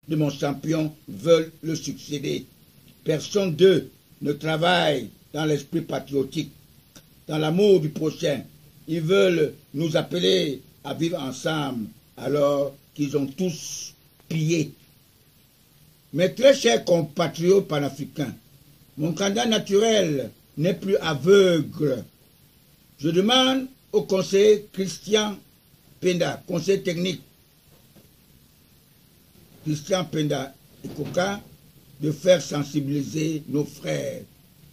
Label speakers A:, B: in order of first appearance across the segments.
A: de mon champion veulent le succéder. Personne d'eux ne travaille dans l'esprit patriotique, dans l'amour du prochain. Ils veulent nous appeler à vivre ensemble alors qu'ils ont tous pillé. Mes très chers compatriotes panafricains, mon candidat naturel n'est plus aveugle. Je demande au conseiller Christian Penda, conseiller technique Christian Penda et Koka, de faire sensibiliser nos frères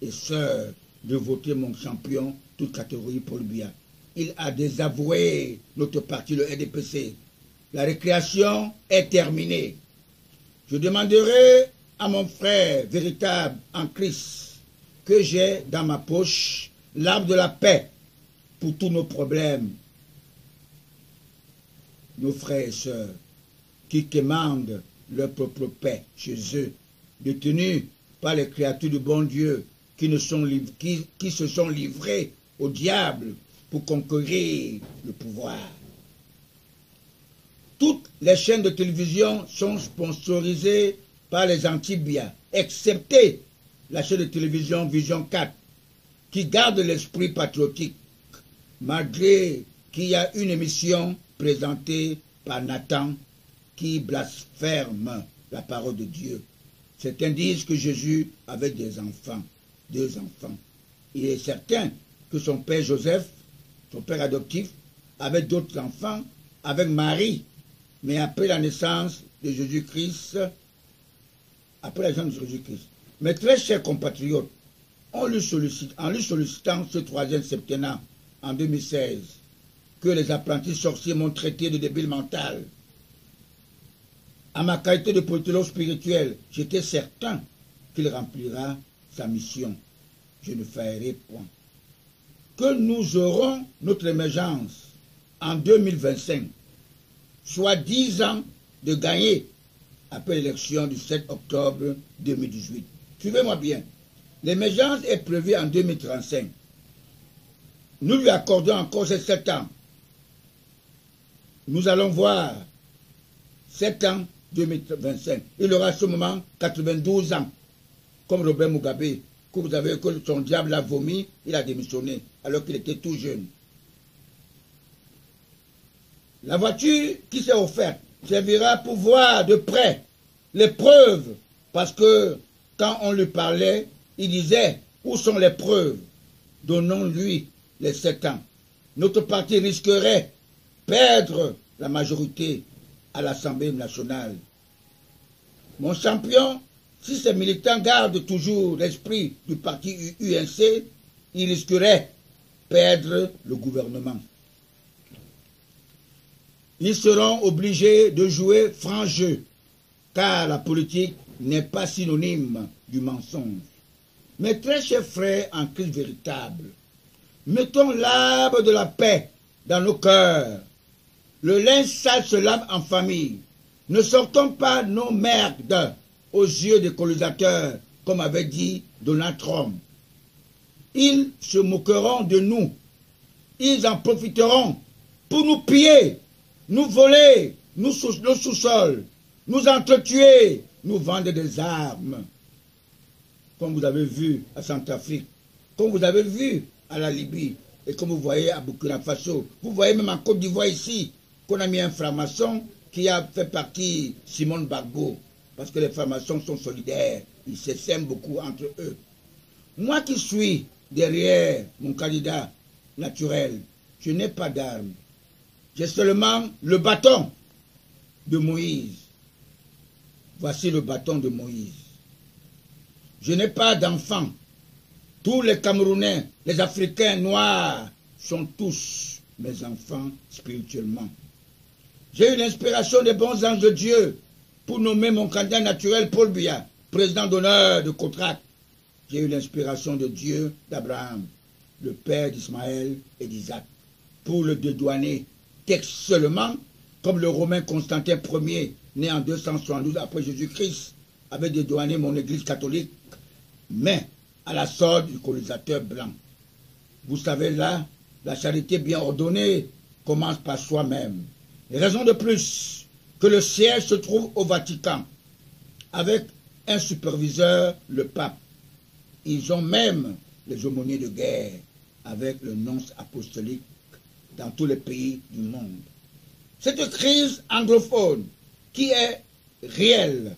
A: et sœurs de voter mon champion, toute catégorie Paul Biya. Il a désavoué notre parti, le RDPC. La récréation est terminée. Je demanderai à mon frère véritable en Christ que j'ai dans ma poche l'arbre de la paix pour tous nos problèmes. Nos frères et sœurs qui commandent leur propre paix chez eux, détenus par les créatures du bon Dieu qui se sont livrés au diable pour conquérir le pouvoir. Toutes les chaînes de télévision sont sponsorisées par les anti-Biya, excepté la chaîne de télévision Vision 4, qui garde l'esprit patriotique, malgré qu'il y a une émission présentée par Nathan qui blasphème la parole de Dieu. Certains disent que Jésus avait deux enfants. Il est certain que son père Joseph, son père adoptif, avait d'autres enfants avec Marie. Mais après la naissance de Jésus-Christ, mes très chers compatriotes, en lui sollicitant ce troisième septennat en 2016, que les apprentis sorciers m'ont traité de débile mental, à ma qualité de politologue spirituel, j'étais certain qu'il remplira sa mission. Je ne faillirai point. Que nous aurons notre émergence en 2025, soit 10 ans de gagner après l'élection du 7 octobre 2018. Suivez-moi bien. L'émergence est prévue en 2035. Nous lui accordons encore ces 7 ans. Nous allons voir 7 ans 2025. Il aura à ce moment 92 ans. Comme Robert Mugabe, que vous avez que son diable a vomi, il a démissionné alors qu'il était tout jeune. La voiture qui s'est offerte servira pour voir de près les preuves, parce que quand on lui parlait, il disait « Où sont les preuves ?» Donnons-lui les 7 ans. Notre parti risquerait perdre la majorité à l'Assemblée nationale. Mon champion, si ces militants gardent toujours l'esprit du parti UNC, ils risqueraient perdre le gouvernement. Ils seront obligés de jouer franc jeu, car la politique n'est pas synonyme du mensonge. Mes très chers frères en Christ véritable, mettons l'arbre de la paix dans nos cœurs. Le linge sale se lave en famille. Ne sortons pas nos merdes aux yeux des colonisateurs, comme avait dit Donald Trump. Ils se moqueront de nous. Ils en profiteront pour nous piller, nous voler, nos sous-sols, nous entretuer, nous vendre des armes. Comme vous avez vu à Centrafrique, comme vous avez vu à la Libye, et comme vous voyez à Burkina Faso, vous voyez même en Côte d'Ivoire ici, qu'on a mis un franc-maçon qui a fait partie Simone Gbagbo, parce que les francs-maçons sont solidaires, ils s'aiment beaucoup entre eux. Moi qui suis derrière mon candidat naturel, je n'ai pas d'armes. J'ai seulement le bâton de Moïse. Voici le bâton de Moïse. Je n'ai pas d'enfants. Tous les Camerounais, les Africains noirs sont tous mes enfants spirituellement. J'ai eu l'inspiration des bons anges de Dieu pour nommer mon candidat naturel Paul Biya, président d'honneur de Cotrac. J'ai eu l'inspiration de Dieu d'Abraham, le père d'Ismaël et d'Isaac, pour le dédouaner seulement, comme le Romain Constantin Ier, né en 272 après Jésus-Christ, avait dédouané mon église catholique, mais à la sorte du colonisateur blanc. Vous savez là, la charité bien ordonnée commence par soi-même. Raison de plus que le siège se trouve au Vatican avec un superviseur, le pape. Ils ont même les aumôniers de guerre avec le nonce apostolique dans tous les pays du monde. Cette crise anglophone qui est réelle